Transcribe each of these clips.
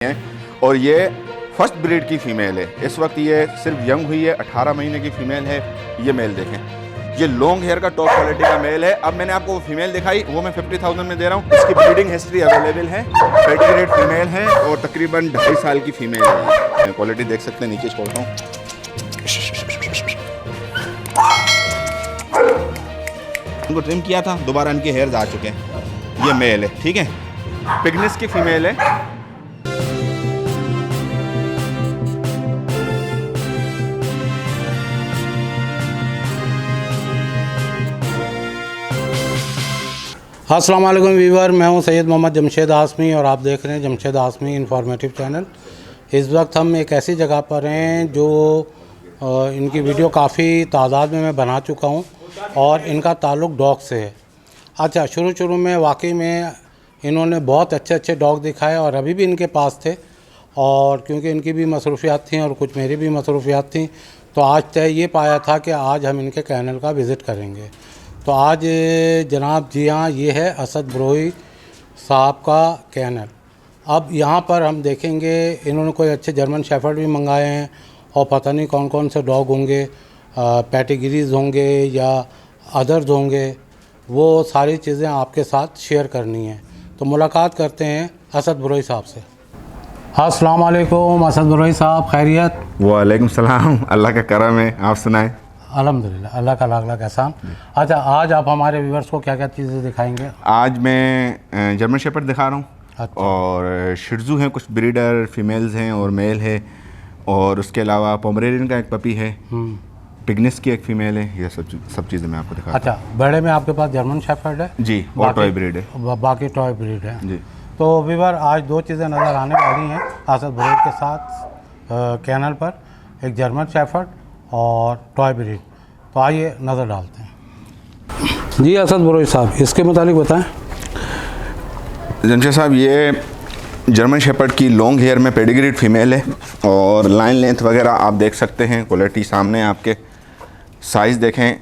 हैं और ये फर्स्ट ब्रीड की फ़ीमेल है। इस वक्त ये सिर्फ यंग हुई है, 18 महीने की फ़ीमेल है। ये मेल देखें, ये लॉन्ग हेयर का टॉप क्वालिटी का मेल है। अब मैंने आपको वो फीमेल दिखाई, वो मैं 50,000 में दे रहा हूँ। इसकी ब्रीडिंग हिस्ट्री अवेलेबल है, पेडिग्रेड फीमेल है और तकरीबन 2.5 साल की फ़ीमेल है। क्वालिटी देख सकते हैं, नीचे छोड़ता हूँ। उनको ट्रिम किया था, दोबारा इनके हेयर्स आ चुके हैं। ये मेल है, ठीक है, पिगनेस की फ़ीमेल है। अस्सलाम वालेकुम वीवर, मैं हूं सैयद मोहम्मद जमशेद आसमी और आप देख रहे हैं जमशेद आसमी इंफॉर्मेटिव चैनल। इस वक्त हम एक ऐसी जगह पर हैं जो इनकी वीडियो काफ़ी तादाद में मैं बना चुका हूं और इनका ताल्लुक़ डॉग से है। अच्छा, शुरू में वाकई में इन्होंने बहुत अच्छे डॉग दिखाए और अभी भी इनके पास थे, और क्योंकि इनकी भी मसरूफियात थी और कुछ मेरी भी मसरूफियात थी, तो आज तय ये पाया था कि आज हम इनके कैनल का विज़िट करेंगे। तो आज जनाब जी हाँ, ये है असद बरोई साहब का कैनल। अब यहाँ पर हम देखेंगे इन्होंने कोई अच्छे जर्मन शेफर्ड भी मंगाए हैं और पता नहीं कौन कौन से डॉग होंगे, पैटिगरीज होंगे या अदर्स होंगे, वो सारी चीज़ें आपके साथ शेयर करनी है। तो मुलाकात करते हैं असद बरोई साहब से। अस्सलाम वालेकुम असद बरोई साहब, खैरियत? वालेकुम सलाम, अल्लाह का करम है, आप सुनाएं। अल्हम्दुलिल्लाह, अल्लाह का लाख लाख एहसान। अच्छा, आज आप हमारे व्यूअर्स को क्या क्या चीज़ें दिखाएंगे? आज मैं जर्मन शेपर्ड दिखा रहा हूँ। अच्छा। और शिर्जू हैं, कुछ ब्रीडर फीमेल्स हैं और मेल है, और उसके अलावा पोमरेरियन का एक पपी है, पिगनेस की एक फ़ीमेल है। ये सब चीज़ें मैं आपको दिखा। अच्छा, बड़े में आपके पास जर्मन शेफर्ड है जी, और टॉय ब्रीड है। बाकी टॉय ब्रीड है जी। तो व्यूअर, आज दो चीज़ें नज़र आने वाली हैं असद बरोई के साथ कैनल पर, एक जर्मन शेफर्ड और टॉय ब्रीड। तो आइए नज़र डालते हैं। जी असद बरोई साहब, इसके मुतालिक बताएं। जमशेद साहब, ये जर्मन शेपर्ड की लॉन्ग हेयर में पेडिग्रीड फीमेल है और लाइन लेंथ वगैरह आप देख सकते हैं, क्वालिटी सामने आपके। साइज़ देखें,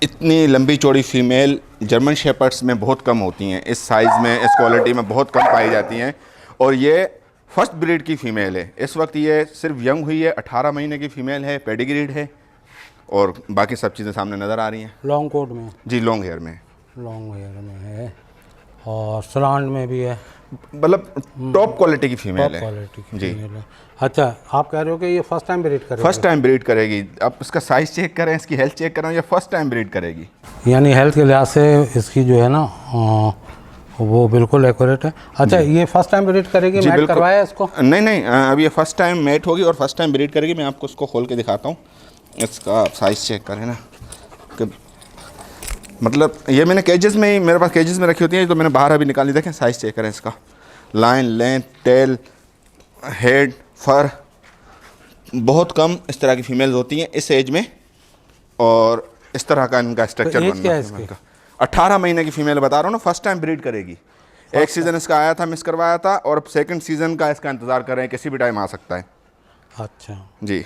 इतनी लंबी चौड़ी फीमेल जर्मन शेपर्ड्स में बहुत कम होती हैं। इस साइज़ में, इस क्वालिटी में बहुत कम पाई जाती हैं। और ये फर्स्ट ब्रीड की फ़ीमेल है। इस वक्त ये सिर्फ यंग हुई है, 18 महीने की फ़ीमेल है, पेडिग्रीड है और बाकी सब चीज़ें सामने नज़र आ रही हैं। लॉन्ग कोट में? जी, लॉन्ग हेयर में। लॉन्ग हेयर में है और स्लांट में भी है, मतलब टॉप क्वालिटी की फ़ीमेल है। क्वालिटी की जी। फीमेल है। अच्छा, आप कह रहे हो कि ये फर्स्ट टाइम ब्रीड करेगी? फर्स्ट टाइम ब्रीड करेगी। अब इसका साइज़ चेक करें, इसकी हेल्थ चेक करें, ये फर्स्ट टाइम ब्रीड करेगी। यानी हेल्थ के लिहाज से इसकी जो है ना वो बिल्कुल एक्यूरेट है। अच्छा, ये फर्स्ट टाइम ब्रीड करेगी? मैट करवाया इसको? नहीं, अब ये फर्स्ट टाइम मेट होगी और फर्स्ट टाइम ब्रीड करेगी। मैं आपको उसको खोल के दिखाता हूँ। इसका साइज़ चेक करें ना, मतलब ये मैंने केजेस में ही, मेरे पास केजेस में रखी होती हैं, तो मैंने बाहर अभी निकाली। देखें साइज़ चेक करें इसका, लाइन, लेंथ, टेल, हेड, फर, बहुत कम इस तरह की फीमेल्स होती हैं इस एज में। और इस तरह का इनका स्ट्रक्चर बनना है इनका। 18 महीने की फ़ीमेल बता रहा हूँ ना, फर्स्ट टाइम ब्रीड करेगी। एक सीज़न इसका आया था, मिस करवाया था, और अब सेकंड सीज़न का इसका इंतज़ार कर रहे हैं, किसी भी टाइम आ सकता है। अच्छा जी।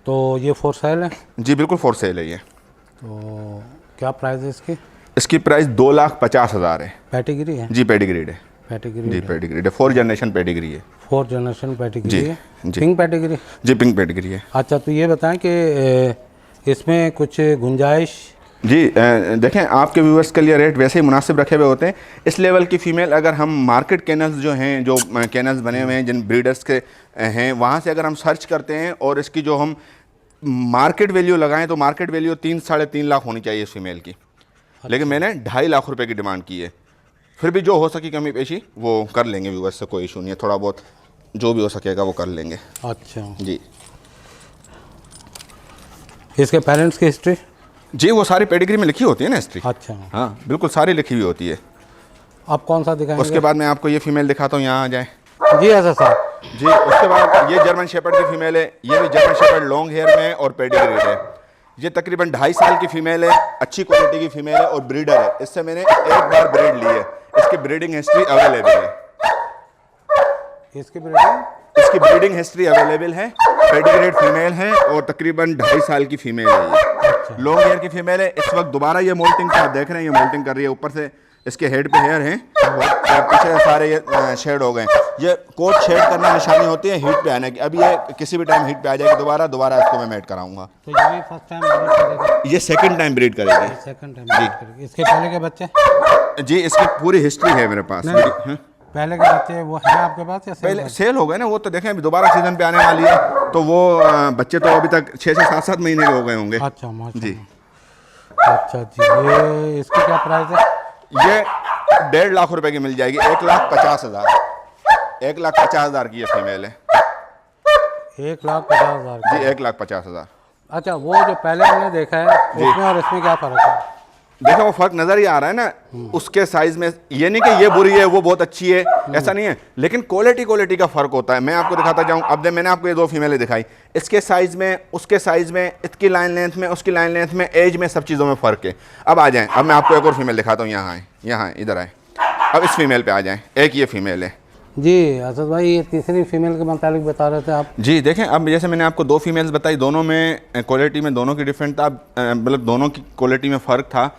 तो ये फॉर सेल है? जी बिल्कुल फॉर सेल है ये। तो क्या प्राइस है इसकी? इसकी प्राइस 2,50,000 है। पैटिग्री है? जी, पेडिग्रीड है। पैटिग्री? जी, पेडिग्रीड है, 4 जनरेशन पेडिग्री है। 4 जनरेशन पैटिग्री जी, है? जी। पिंक पैटिग्री? जी, पिंक पेडिग्री है। अच्छा, तो ये बताएं कि इसमें कुछ गुंजाइश? जी, देखें, आपके व्यूअर्स के लिए रेट वैसे ही मुनासिब रखे हुए होते हैं। इस लेवल की फ़ीमेल अगर हम मार्केट कैनल्स जो हैं, जो कैनल्स बने हुए हैं जिन ब्रीडर्स के हैं, वहाँ से अगर हम सर्च करते हैं और इसकी जो हम मार्केट वैल्यू लगाएं, तो मार्केट वैल्यू 3-3.5 लाख होनी चाहिए इस फीमेल की। लेकिन मैंने 2.5 लाख रुपए की डिमांड की है। फिर भी जो हो सकी कमी पेशी वो कर लेंगे व्यूअर्स से, कोई इशू नहीं है। थोड़ा बहुत जो भी हो सकेगा वो कर लेंगे। अच्छा जी। इसके पेरेंट्स की हिस्ट्री? जी, वो सारी पेडिग्री में लिखी होती है ना हिस्ट्री। अच्छा, हाँ बिल्कुल सारी लिखी हुई होती है। अब कौन सा दिखाएंगे? उसके बाद मैं आपको ये फीमेल दिखाता हूँ, यहाँ आ जाए। जी ऐसा साहब। जी, उसके बाद ये जर्मन शेपर्ड की फ़ीमेल है। ये भी जर्मन शेपर्ड लॉन्ग हेयर में और पेडिग्रीड है। ये तकरीबन 2.5 साल की फ़ीमेल है, अच्छी क्वालिटी की फ़ीमेल है और ब्रीडर है। इससे मैंने एक बार ब्रीड ली है। इसकी ब्रीडिंग हिस्ट्री अवेलेबल है। इसकी ब्रीडिंग हिस्ट्री अवेलेबल है। पेडिग्रेड फीमेल है और तकरीबन 2.5 साल की फ़ीमेल है ये। लॉन्ग हेयर की फ़ीमेल है। इस वक्त दोबारा ये मोल्टिंग का आप देख रहे हैं, ये मोल्टिंग कर रही है। ऊपर से इसके हेड पे हेयर हैं बहुत पीछे सारे ये शेड हो गए। ये कोट शेड करना निशानी होती है हीट पे आने की। अब ये किसी भी टाइम हीट पे आ जाएगी, दोबारा इसको मैं मेट कराऊंगा। तो ये भी फर्स्ट टाइम ब्रीड करेगी? ये सेकंड टाइम ब्रीड करेगी। सेकंड टाइम ब्रीड करेगी। इसके पहले के बच्चे? जी इसकी पूरी हिस्ट्री है मेरे पास। पहले के बच्चे वो है आपके पास या पहले सेल हो गए ना, वो तो देखें अभी दोबारा सीजन पे आने वाली है, तो वो बच्चे तो अभी तक 6 से 7 महीने के हो गए होंगे। अच्छा माशाल्लाह। जी अच्छा जी, ये इसकी क्या प्राइस है? ये 1.5 लाख रुपए की मिल जाएगी। 1,50,000 1,50,000 की ये फीमेल है। 1,50,000 जी 1,50,000। अच्छा, वो जो पहले मैंने देखा है उसमें और इसमें क्या फ़र्क है? देखो वो फर्क नजर ही आ रहा है ना उसके साइज में। ये नहीं कि ये बुरी है वो बहुत अच्छी है, ऐसा नहीं है, लेकिन क्वालिटी का फर्क होता है। मैं आपको दिखाता जाऊं। अब मैंने आपको ये 2 फीमेलें दिखाई, इसके साइज में, उसके साइज में, इसकी लाइन लेंथ में, उसकी लाइन लेंथ में, एज में, सब चीज़ों में फ़र्क है। अब आ जाएं, अब मैं आपको एक और फीमेल दिखाता हूँ। यहाँ इधर आए। अब इस फीमेल पे आ जाएं। एक ये फीमेल है जी। असद भाई, ये तीसरी फीमेल के मुताबिक बता रहे थे आप? जी। देखें अब जैसे मैंने आपको 2 फीमेल्स बताई, दोनों में क्वालिटी में दोनों की डिफरेंट था, मतलब दोनों की क्वालिटी में फ़र्क था।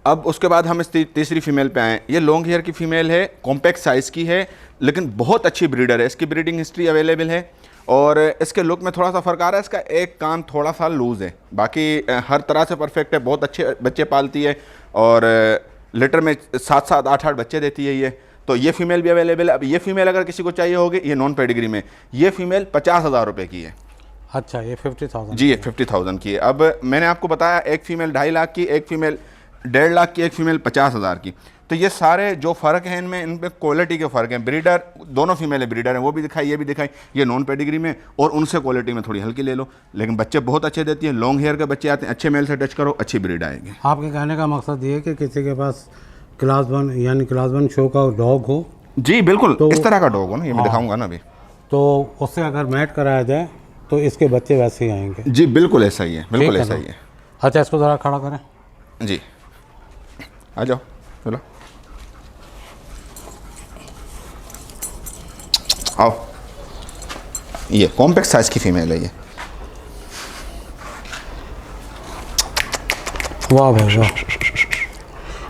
अब उसके बाद हम इस तीसरी फीमेल पे आए। ये लॉन्ग हेयर की फ़ीमेल है, कॉम्पैक्ट साइज़ की है, लेकिन बहुत अच्छी ब्रीडर है। इसकी ब्रीडिंग हिस्ट्री अवेलेबल है और इसके लुक में थोड़ा सा फ़र्क आ रहा है। इसका एक कान थोड़ा सा लूज़ है, बाकी हर तरह से परफेक्ट है। बहुत अच्छे बच्चे पालती है और लीटर में 7-7, 8-8 बच्चे देती है ये। तो ये फीमेल भी अवेलेबल है। अब ये फीमेल अगर किसी को चाहिए होगी, ये नॉन पेडिग्री में, ये फीमेल 50,000 रुपये की है। अच्छा, ये 50,000? जी ये 50,000 की है। अब मैंने आपको बताया एक फ़ीमेल 2.5 लाख की, एक फ़ीमेल 1.5 लाख की, एक फीमेल 50,000 की। तो ये सारे जो फ़र्क हैं इन पे क्वालिटी के फ़र्क हैं। ब्रीडर दोनों फीमेल ब्रीडर हैं, वो भी दिखाई, ये भी दिखाई। ये नॉन पेडिग्री में और उनसे क्वालिटी में थोड़ी हल्की ले लो, लेकिन बच्चे बहुत अच्छे देती है। लॉन्ग हेयर के बच्चे आते हैं, अच्छे मेल से टच करो, अच्छी ब्रीड आएगी। आपके कहने का मकसद ये है कि किसी के पास क्लास 1 यानी क्लास 1 शो का डॉग हो? जी बिल्कुल, तो इस तरह का डॉग हो ना, ये मैं दिखाऊंगा ना अभी। तो उससे अगर मैट कराया जाए तो इसके बच्चे वैसे ही आएंगे? जी बिल्कुल ऐसा ही है, बिल्कुल ऐसा ही है। अच्छा, इसको ज़रा खड़ा करें। जी आ जाओ, चलो आओ। ये कॉम्पैक्ट साइज की फीमेल है ये। वाह भाई वाह।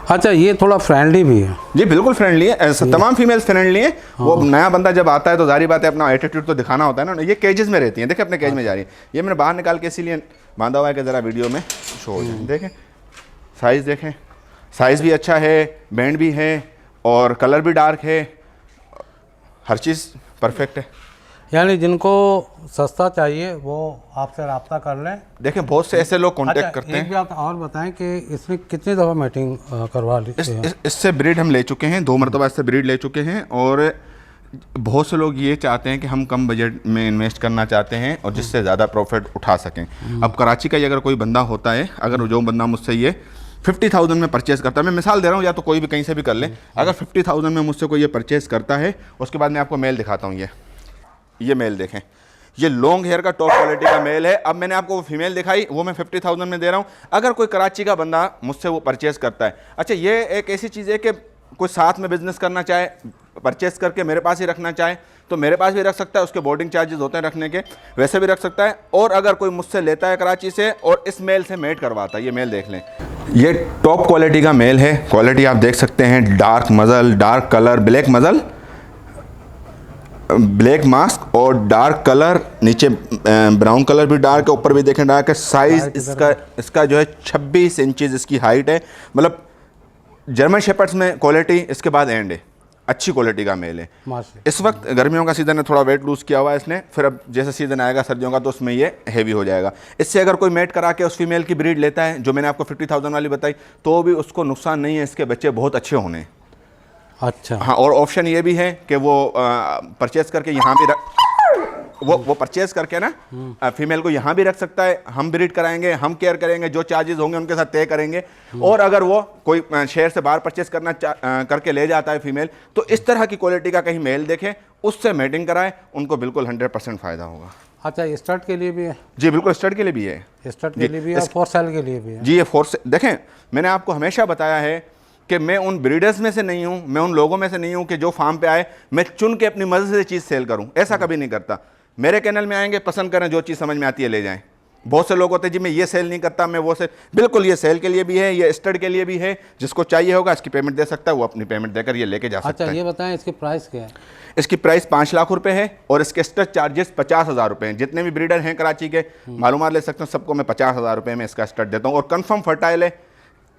अच्छा, ये थोड़ा फ्रेंडली भी है? जी बिल्कुल फ्रेंडली है, ऐसा तमाम फीमेल्स फ्रेंडली हैं। वो नया बंदा जब आता है तो जारी बात है अपना एटीट्यूड तो दिखाना होता है ना। ये केजेस में रहती हैं, देखिए अपने केज में जा रही है। ये मैंने बाहर निकाल के इसीलिए बांधा हुआ है कि ज़रा वीडियो में शो हो जाए। देखें साइज़, देखें साइज़ भी अच्छा है, बैंड भी है और कलर भी डार्क है, हर चीज़ परफेक्ट है। यानी जिनको सस्ता चाहिए वो आपसे रब्ता कर लें। देखें बहुत से ऐसे लोग कांटेक्ट अच्छा, करते हैं। एक बात और बताएं कि इसमें कितनी दफ़ा मीटिंग करवा ली? इससे ब्रीड हम ले चुके हैं, 2 मरतबा इससे ब्रीड ले चुके हैं। और बहुत से लोग ये चाहते हैं कि हम कम बजट में इन्वेस्ट करना चाहते हैं और जिससे ज़्यादा प्रॉफिट उठा सकें। अब कराची का ही अगर कोई बंदा होता है, अगर जो बंदा मुझसे ये 50,000 में परचेज़ करता है, मैं मिसाल दे रहा हूँ, या तो कोई भी कहीं से भी कर ले, अगर 50,000 में मुझसे कोई ये परचेज़ करता है, उसके बाद मैं आपको मेल दिखाता हूँ। ये मेल देखें, ये लॉन्ग हेयर का टॉप क्वालिटी का मेल है। अब मैंने आपको वो फीमेल दिखाई, वो मैं 50,000 में दे रहा हूँ। अगर कोई कराची का बंदा मुझसे वो परचेज़ करता है, अच्छा ये एक ऐसी चीज़ है कि कोई साथ में बिज़नेस करना चाहे, परचेज़ करके मेरे पास ही रखना चाहे तो मेरे पास भी रख सकता है। उसके बोर्डिंग चार्जेस होते हैं रखने के, वैसे भी रख सकता है। और अगर कोई मुझसे लेता है कराची से और इस मेल से मेट करवाता है, ये मेल देख लें, ये टॉप क्वालिटी का मेल है। क्वालिटी आप देख सकते हैं, dark muzzle, dark colour, black muzzle, black mask और डार्क कलर, नीचे ब्राउन कलर भी डार्क है, ऊपर भी देखें डार्क है। साइज़ इसका जो है 26 इंचेस इसकी हाइट है। मतलब जर्मन शेपर्ड्स में क्वालिटी इसके बाद एंड है, अच्छी क्वालिटी का मेल है। इस वक्त गर्मियों का सीज़न है, थोड़ा वेट लूज़ किया हुआ है इसने, फिर अब जैसे सीज़न आएगा सर्दियों का तो उसमें ये हैवी हो जाएगा। इससे अगर कोई मेट करा के उस फीमेल की ब्रीड लेता है जो मैंने आपको 50,000 वाली बताई, तो भी उसको नुकसान नहीं है, इसके बच्चे बहुत अच्छे होने। अच्छा हाँ, और ऑप्शन ये भी है कि वो परचेज़ करके यहाँ भी वो परचेज़ करके ना फीमेल को यहाँ भी रख सकता है। हम ब्रीड कराएंगे, हम केयर करेंगे, जो चार्जेस होंगे उनके साथ तय करेंगे। और अगर वो कोई शहर से बाहर परचेज़ करके ले जाता है फीमेल, तो इस तरह की क्वालिटी का कहीं मेल देखें, उससे मेटिंग कराएं, उनको बिल्कुल 100% फ़ायदा होगा। अच्छा, स्टड के लिए भी है? जी बिल्कुल, स्टड के लिए भी है, स्टड के लिए भी है, 4 साल के लिए भी है। जी ये 4 देखें, मैंने आपको हमेशा बताया है कि मैं उन ब्रीडर्स में से नहीं हूँ, मैं उन लोगों में से नहीं हूँ कि जो फार्म पे आए मैं चुन के अपनी मर्ज़ी से चीज़ सेल करूँ, ऐसा कभी नहीं करता। मेरे कैनल में आएंगे, पसंद करें, जो चीज़ समझ में आती है ले जाएं। बहुत से लोग होते हैं जी मैं ये सेल नहीं करता, मैं वो सेल, बिल्कुल ये सेल के लिए भी है, ये स्टड के लिए भी है, जिसको चाहिए होगा इसकी पेमेंट दे सकता है, वो अपनी पेमेंट देकर ये लेके जा सकता अच्छा है। ये बताएं इसकी प्राइस क्या है? इसकी प्राइस 5 लाख रुपए है और इसके स्टड चार्जेस 50,000 रुपए हैं। जितने भी ब्रीडर हैं कराची के मालूमात ले सकते हैं, सबको मैं 50,000 रुपए में इसका स्टड देता हूँ और कंफर्म फर्टाइल है।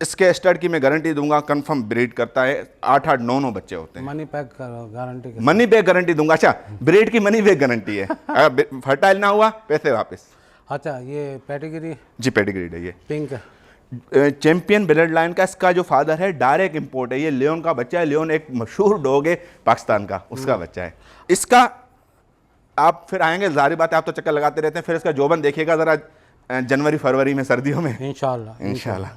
इसके स्टड की मैं गारंटी दूंगा, कंफर्म ब्रीड करता है, 8-8 9-9 बच्चे होते हैं। मनी बैक गारंटी के मनी बैक गारंटी दूंगा। अच्छा ब्रीड की मनी बैक गारंटी है, अगर फर्टाइल ना हुआ पैसे वापस। अच्छा ये पेडिग्री जी पेडिग्रीड है ये, पिंक है। चैंपियन ब्लड लाइन का इसका जो फादर है डायरेक्ट इंपोर्ट है, ये लियोन का बच्चा है। लियोन एक मशहूर डॉग है पाकिस्तान का, उसका बच्चा है। इसका आप फिर आएंगे, जारी बात है आप तो चक्कर लगाते रहते हैं, फिर इसका जोबन देखिएगा ज़रा जनवरी फरवरी में, सर्दियों में इंशाल्लाह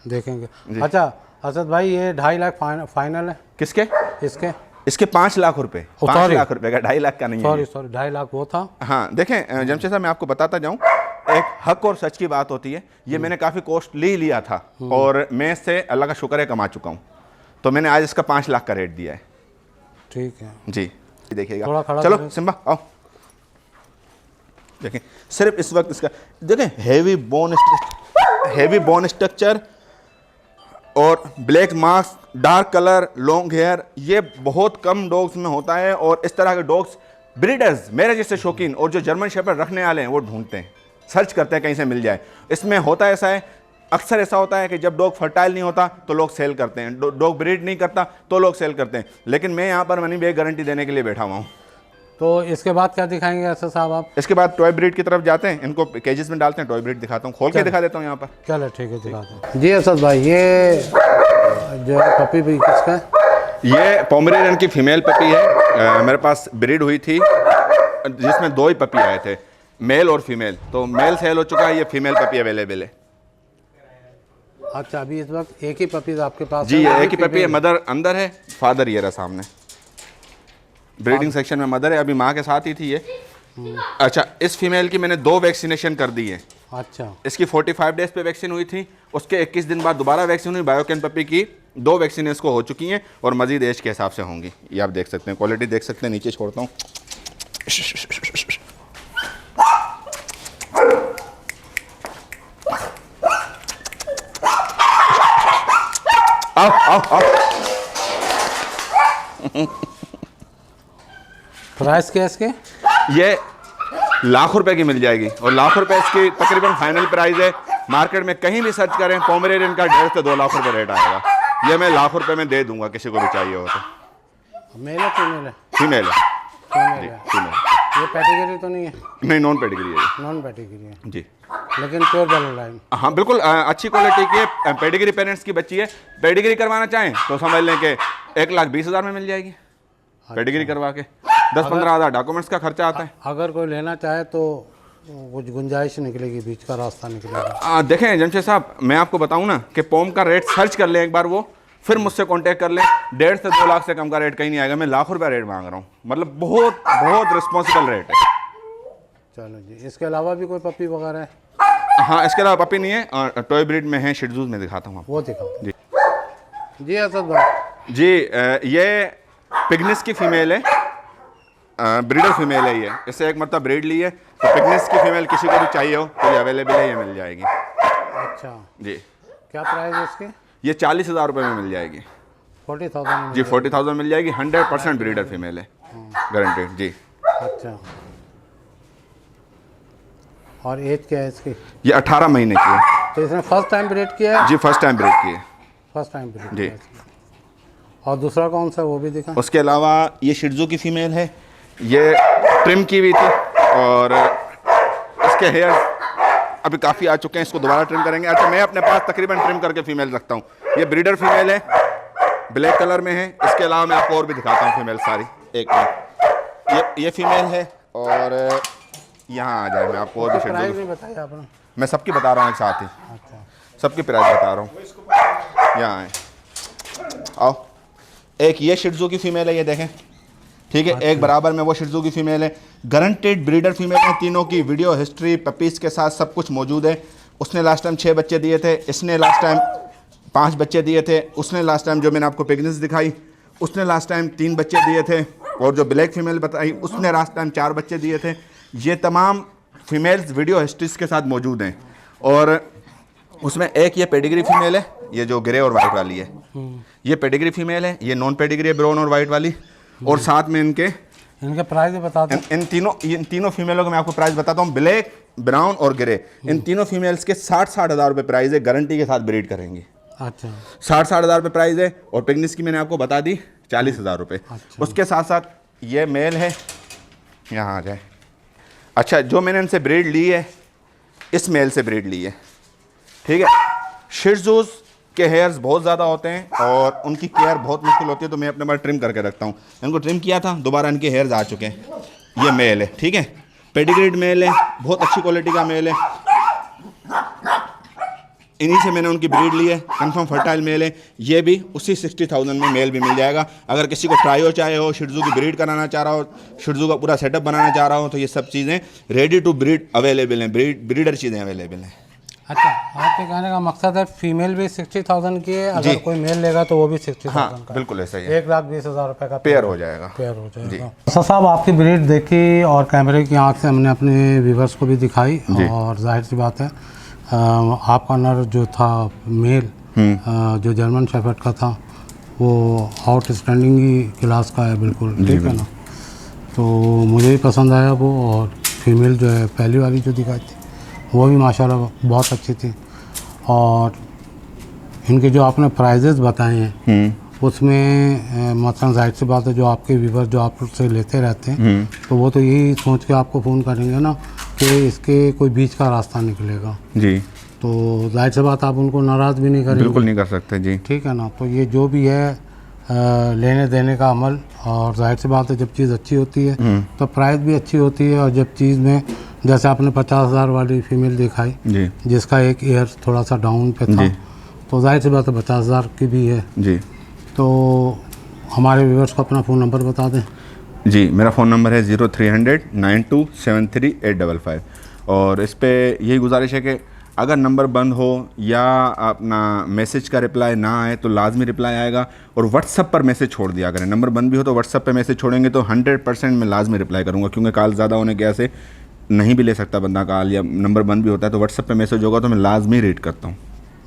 देखेंगे। अच्छा असद भाई ये 2.5 लाख फाइनल है किसके? इसके 5 लाख रुपए, 5 लाख रुपए का, 2.5 लाख का नहीं है। सॉरी 2.5 लाख वो था। हाँ देखें जमशेद साहब, मैं आपको बताता जाऊँ, एक हक और सच की बात होती है। ये मैंने काफ़ी कॉस्टली लिया था और मैं इससे अल्लाह का शुक्र है कमा चुका हूँ, तो मैंने आज इसका 5 लाख का रेट दिया है। ठीक है जी देखिएगा, थोड़ा खड़ा चलो सिम्बा आओ देखें। सिर्फ इस वक्त इसका देखें, हेवी बोन स्ट्रक्चर और black mask, dark colour, long hair, ये बहुत कम डॉग्स में होता है। और इस तरह के डॉग्स ब्रीडर्स मेरे जैसे शौकीन और जो जर्मन शेफर्ड रखने वाले हैं वो ढूंढते हैं, सर्च करते हैं कहीं से मिल जाए। इसमें होता ऐसा है, अक्सर ऐसा होता है कि जब डॉग फर्टाइल नहीं होता तो लोग सेल करते हैं, डॉग ब्रीड नहीं करता तो लोग सेल करते हैं, लेकिन मैं यहाँ पर मनी बैक गारंटी देने के लिए बैठा हुआ हूँ। तो इसके बाद क्या दिखाएंगे असद साहब आप? इसके बाद टॉय ब्रीड की तरफ जाते हैं, इनको केजेस में डालते हैं, टॉय ब्रीड दिखाता हूँ, खोल के दिखा देता हूँ यहाँ पर। चलो ठीक है दिखाते हैं। जी असद भाई ये जो पपी भी किसका है? ये पोमेरेनियन की फीमेल पपी है, मेरे पास ब्रीड हुई थी जिसमें 2 ही पपी आए थे, मेल और फीमेल। तो मेल सेल हो चुका है, ये फीमेल पपी अवेलेबल है। अच्छा अभी इस वक्त एक ही पपी आपके पास? जी ये एक ही पपी है, मदर अंदर है, फादर ये रहा सामने, ब्रीडिंग सेक्शन में मदर है, अभी माँ के साथ ही थी ये। अच्छा इस फीमेल की मैंने 2 वैक्सीनेशन कर दी है। अच्छा इसकी 45 डेज पे वैक्सीन हुई थी, उसके 21 दिन बाद दोबारा वैक्सीन हुई। बायोकेन पपी की 2 वैक्सीन इसको हो चुकी हैं और मजीद एज के हिसाब से होंगी। ये आप देख सकते हैं, क्वालिटी देख सकते हैं, नीचे छोड़ता हूँ। आओ आओ आओ। प्राइस क्या है इसके? ये लाख रुपए की मिल जाएगी और लाख रुपए इसकी तकरीबन फाइनल प्राइस है। मार्केट में कहीं भी सर्च करें पोमेरेनियन का 1.5 से 2 लाख रुपए रेट आएगा। ये मैं लाख रुपए में दे दूंगा किसी को भी चाहिए हो तो। मेल है फीमेल है? फीमेल है। फीमेल है। फीमेल। ये पेडिग्री तो नहीं है? नहीं नॉन पेडिग्री है। नॉन पेडिग्री है जी लेकिन प्योर ब्लड लाइन। हाँ बिल्कुल अच्छी क्वालिटी की है, पेडिग्री पेरेंट्स की बच्ची है। पेडिग्री करवाना चाहें तो समझ लें कि 1,20,000 में मिल जाएगी पेडिग्री करवा के। 10-15 हज़ार डॉक्यूमेंट्स का खर्चा आता है। अगर कोई लेना चाहे तो कुछ गुंजाइश निकलेगी, बीच का रास्ता निकलेगा। देखें जमशेद साहब, मैं आपको बताऊं ना कि पोम का रेट सर्च कर लें एक बार, वो फिर मुझसे कांटेक्ट कर लें। 1.5 से 2 लाख से कम का रेट कहीं नहीं आएगा। मैं लाख रुपए रेट मांग रहा हूँ, मतलब बहुत बहुत रिस्पॉन्सिबल रेट है। चलो जी, इसके अलावा भी कोई पपी वगैरह है? हाँ इसके अलावा पपी नहीं है और टॉय ब्रीड में है, शिट्जूज में दिखाता हूँ आपको। वो दिखाओ जी जी असद भाई। जी ये पिग्निस की फीमेल है, ब्रीडर फीमेल है ये। इससे एक मरतबा ब्रीड ली है, तो पिग्निस की फीमेल किसी को भी चाहिए हो तो ये अवेलेबल है, ये मिल जाएगी। अच्छा जी क्या प्राइस है इसके? ये 40,000 रुपये में मिल जाएगी। 40,000 जी 40,000 मिल जाएगी। 100% ब्रीडर फीमेल है, गारंटेड। जी अच्छा और एज क्या है इसकी? ये 18 महीने की है। तो इसने फर्स्ट टाइम ब्रीड किया है? जी फर्स्ट टाइम ब्रीड की है। फर्स्ट टाइम ब्रीड जी। और दूसरा कौन सा वो भी दिखा? उसके अलावा ये शिट्जू की फीमेल है, ये ट्रिम की हुई थी और इसके हेयर अभी काफ़ी आ चुके हैं, इसको दोबारा ट्रिम करेंगे। अच्छा मैं अपने पास तकरीबन ट्रिम करके फीमेल रखता हूँ। ये ब्रीडर फीमेल है, ब्लैक कलर में है। इसके अलावा मैं आपको और भी दिखाता हूँ फीमेल सारी। एक मिनट, ये फीमेल है और यहाँ आ जाए मैं आपको और भी प्राइस नहीं बताया आपने? मैं सबकी बता रहा हूँ एक साथ ही, अच्छा सबकी प्राइस बता रहा हूँ। यहाँ आए, आओ। एक ये शिट्जू की फीमेल है, ये देखें, ठीक है। अच्छा। एक बराबर में वो शिट्जू की फीमेल है, गारंटेड ब्रीडर फीमेल है। तीनों की वीडियो हिस्ट्री पपीज़ के साथ सब कुछ मौजूद है। उसने लास्ट टाइम 6 बच्चे दिए थे, इसने लास्ट टाइम 5 बच्चे दिए थे। उसने लास्ट टाइम जो मैंने आपको पिग्निस दिखाई, उसने लास्ट टाइम 3 बच्चे दिए थे। और जो ब्लैक फीमेल बताई, उसने लास्ट टाइम 4 बच्चे दिए थे। ये तमाम फीमेल्स वीडियो हिस्ट्रीज के साथ मौजूद हैं, और उसमें एक ये पेडिग्री फीमेल है, ये जो ग्रे और वाइट वाली है, ये पेडिग्री फीमेल है, ये नॉन पेडिग्री है ब्राउन और वाइट वाली, और साथ में इनके प्राइस बता दो। इन तीनों फीमेलों का मैं आपको प्राइस बताता हूँ। ब्लैक, ब्राउन और ग्रे, इन तीनों फीमेल्स के 60-60 हज़ार रुपये प्राइस है, गारंटी के साथ ब्रीड करेंगे। अच्छा, 60-60 हज़ार रुपये प्राइस है, और पिगनिस की मैंने आपको बता दी 40 हज़ार रुपये। अच्छा। उसके साथ साथ ये मेल है, यहाँ आ जाए। अच्छा, जो मैंने इनसे ब्रीड ली है, इस मेल से ब्रीड ली है, ठीक है। शिट्ज़ूज़ के हेयर्स बहुत ज़्यादा होते हैं और उनकी केयर बहुत मुश्किल होती है, तो मैं अपने पास ट्रिम करके रखता हूँ। इनको ट्रिम किया था, दोबारा इनके हेयर्स आ चुके हैं। ये मेल है, ठीक है, पेडिग्रीड मेल है, बहुत अच्छी क्वालिटी का मेल है। इन्हीं से मैंने उनकी ब्रीड ली है, कंफर्म फर्टाइल मेल है। ये भी उसी 60,000 में मेल भी मिल जाएगा। अगर किसी को ट्रायो चाहे हो, शिट्ज़ू की ब्रीड कराना चाह रहा हो, शिट्ज़ू का पूरा सेटअप बनाना चाह रहा हो, तो ये सब चीज़ें रेडी टू ब्रीड अवेलेबल हैं, ब्रीडर चीज़ें अवेलेबल हैं। अच्छा, आपके कहने का मकसद है फीमेल भी 60,000 की है, अगर कोई मेल लेगा तो वो भी 60,000 हाँ, का। बिल्कुल ऐसा ही है। 1,20,000 रुपये का पेयर हो जाएगा। पेयर हो जाएगा। सर साहब, आपकी ब्रीड देखी और कैमरे की आंख से हमने अपने व्यूवर्स को भी दिखाई, और जाहिर सी बात है आपका नर जो था मेल, जो जर्मन शेफर्ड का था, वो आउटस्टैंडिंग ही क्लास का है, बिल्कुल ठीक है ना। तो मुझे भी पसंद आया वो, और फीमेल जो है पहली वाली जो दिखाई थी वो भी माशाल्लाह बहुत अच्छी थी। और इनके जो आपने प्राइजेस बताए हैं उसमें मतलब जाहिर सी बात है, जो आपके व्यूवर जो आप से लेते रहते हैं, तो वो तो यही सोच के आपको फ़ोन करेंगे ना कि इसके कोई बीच का रास्ता निकलेगा जी। तो जाहिर सी बात, आप उनको नाराज़ भी नहीं करेंगे, बिल्कुल नहीं कर सकते जी, ठीक है ना। तो ये जो भी है लेने देने का अमल, और जाहिर सी बात है जब चीज़ अच्छी होती है तो प्राइस भी अच्छी होती है। और जब चीज़ में, जैसे आपने 50,000 वाली फीमेल दिखाई जी, जिसका एक ईयर थोड़ा सा डाउन पे था, तो जाहिर सी बात है 50,000 की भी है जी। तो हमारे व्यूअर्स को अपना फ़ोन नंबर बता दें जी। मेरा फ़ोन नंबर है 030092738555, और इस पर यही गुजारिश है कि अगर नंबर बंद हो या अपना मैसेज का रिप्लाई ना आए तो लाजमी रिप्लाई आएगा, और व्हाट्सअप पर मैसेज छोड़ दिया करें। नंबर बंद भी हो तो व्हाट्सअप पर मैसेज छोड़ेंगे तो 100% मैं लाजमी रिप्लाई करूँगा, क्योंकि कॉल ज़्यादा होने की वजह से नहीं भी ले सकता बंदा कॉल, या नंबर बंद भी होता है, तो व्हाट्सअप पे मैसेज होगा तो मैं लाजमी रीड करता हूँ।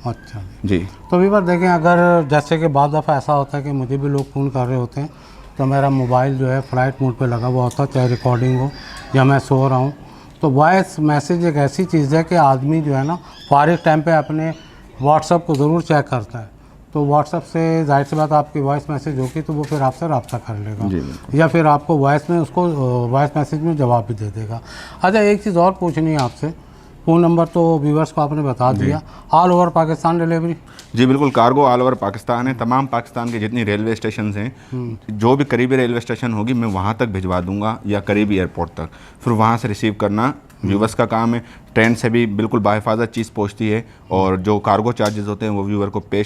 अच्छा जी। तो भी बार देखें, अगर जैसे कि बाद दफ़ा ऐसा होता है कि मुझे भी लोग फ़ोन कर रहे होते हैं, तो मेरा मोबाइल जो है फ़्लाइट मोड पे लगा हुआ होता है, चाहे रिकॉर्डिंग हो या मैं सो रहा हूँ, तो वॉइस मैसेज एक ऐसी चीज़ है कि आदमी जो है ना फारिग टाइम पे अपने व्हाट्सअप को ज़रूर चेक करता है। तो व्हाट्सअप से जाहिर सी बात आपकी वॉइस मैसेज होगी तो वो फिर आपसे रब्ता कर लेगा, या फिर आपको वॉइस में उसको वॉइस मैसेज में जवाब भी दे देगा। अच्छा, एक चीज़ और पूछनी है आपसे, फ़ोन नंबर तो व्यूवर्स को आपने बता दिया, ऑल ओवर पाकिस्तान डिलीवरी? जी बिल्कुल, कार्गो ऑल ओवर पाकिस्तान है। तमाम पाकिस्तान के जितनी रेलवे स्टेशन हैं, जो भी करीबी रेलवे स्टेशन होगी मैं वहाँ तक भिजवा दूंगा, या करीबी एयरपोर्ट तक, फिर वहाँ से रिसीव करना व्यूवर्स का काम है। ट्रेन से भी बिल्कुल बाहिफाजत चीज़ पहुँचती है, और जो कार्गो चार्जेस होते हैं वो व्यूवर को पे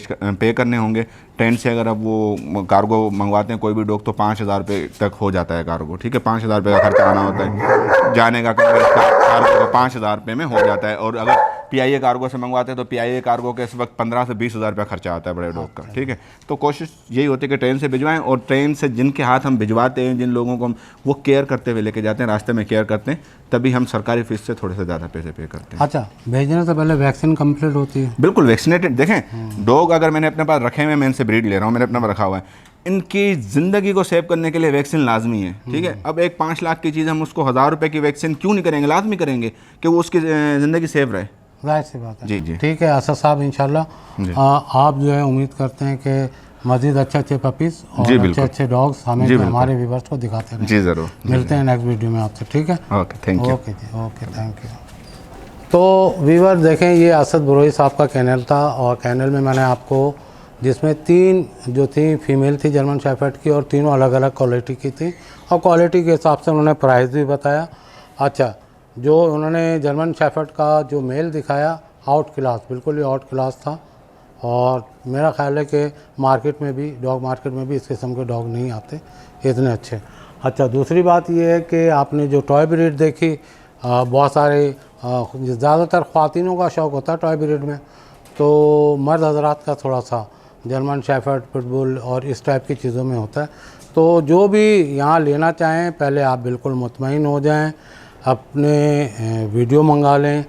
करने होंगे। ट्रेन से अगर अब वो कार्गो मंगवाते हैं कोई भी डॉग, तो 5,000 रुपये तक हो जाता है कार्गो, ठीक है। 5,000 रुपये का खर्चा आना होता है, जाने का कार्गो का 5,000 रुपये में हो जाता है। और अगर PIA कार्गो से मंगवाते हैं तो PIA कार्गो के इस वक्त 15 से 20,000 रुपये खर्चा आता है बड़े डॉग का, ठीक है। तो कोशिश यही होती है कि ट्रेन से भिजवाएं, और ट्रेन से जिनके हाथ हम भिजवाते हैं, जिन लोगों को हम वो केयर करते हुए लेके जाते हैं, रास्ते में केयर करते हैं, तभी हम सरकारी फीस से थोड़े से ज़्यादा पैसे पे करते हैं। अच्छा, भेजने से पहले वैक्सीन कंप्लीट होती है? बिल्कुल वैक्सीनेटेड। देखें, डॉग अगर मैंने अपने पास रखे हुए, मैं इनसे ब्रीड ले रहा हूँ, मैंने अपने पास रखा हुआ है, इनकी ज़िंदगी को सेव करने के लिए वैक्सीन लाजमी है, ठीक है। अब एक 5 लाख की चीज़ हम उसको 1,000 रुपये की वैक्सीन क्यों नहीं करेंगे? लाजमी करेंगे कि वो उसकी ज़िंदगी सेव रहे। जाहिर सी बात है जी जी। ठीक है असद साहब, इंशाल्लाह आप जो है उम्मीद करते हैं कि मज़ीद अच्छे पपीज़ और अच्छे डॉग्स हमें हमारे व्यूवर्स को दिखाते रहें। जी ज़रूर, मिलते हैं नेक्स्ट वीडियो में आपसे, ठीक है। Okay, thank you. ओके जी, ओके, थैंक यू। तो व्यूवर देखें, ये असद बुरोई साहब का कैनल था, और कैनल में मैंने आपको, जिसमें 3 जो थी फीमेल थी जर्मन शेफर्ड की, और तीनों अलग अलग क्वालिटी की थी, और क्वालिटी के हिसाब से उन्होंने प्राइस भी बताया। अच्छा, जो उन्होंने जर्मन शेफर्ड का जो मेल दिखाया, आउट क्लास, बिल्कुल ही आउट क्लास था, और मेरा ख्याल है कि मार्केट में भी, डॉग मार्केट में भी इस किस्म के डॉग नहीं आते इतने अच्छे। अच्छा, दूसरी बात यह है कि आपने जो टॉय ब्रीड देखी, बहुत सारे ज़्यादातर ख्वातीनों का शौक़ होता है टॉय ब्रीड में, तो मर्द हजरात का थोड़ा सा जर्मन शेफर्ड, पिटबुल और इस टाइप की चीज़ों में होता है। तो जो भी यहाँ लेना चाहें, पहले आप बिल्कुल मुतमईन हो जाएं। अपने वीडियो मंगा लें,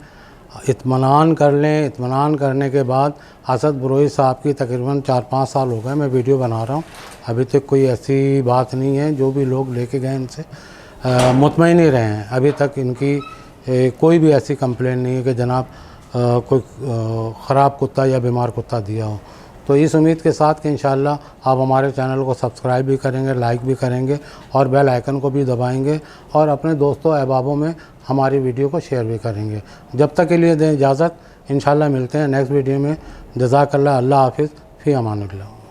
इत्मीनान कर लें। इत्मीनान करने के बाद असद बरोई साहब की तकरीबन 4-5 साल हो गए मैं वीडियो बना रहा हूँ, अभी तक कोई ऐसी बात नहीं है। जो भी लोग लेके गए इनसे मुतमईन ही रहे हैं, अभी तक इनकी कोई भी ऐसी कंप्लेंट नहीं है कि जनाब कोई ख़राब कुत्ता या बीमार कुत्ता दिया हो। तो इस उम्मीद के साथ कि इंशाअल्लाह आप हमारे चैनल को सब्सक्राइब भी करेंगे, लाइक भी करेंगे और बेल आइकन को भी दबाएंगे और अपने दोस्तों अहबाबों में हमारी वीडियो को शेयर भी करेंगे। जब तक के लिए दें इजाज़त, इंशाअल्लाह मिलते हैं नेक्स्ट वीडियो में। जज़ाकल्लाह, अल्लाह हाफिज़, फ़ी अमानिल्लाह।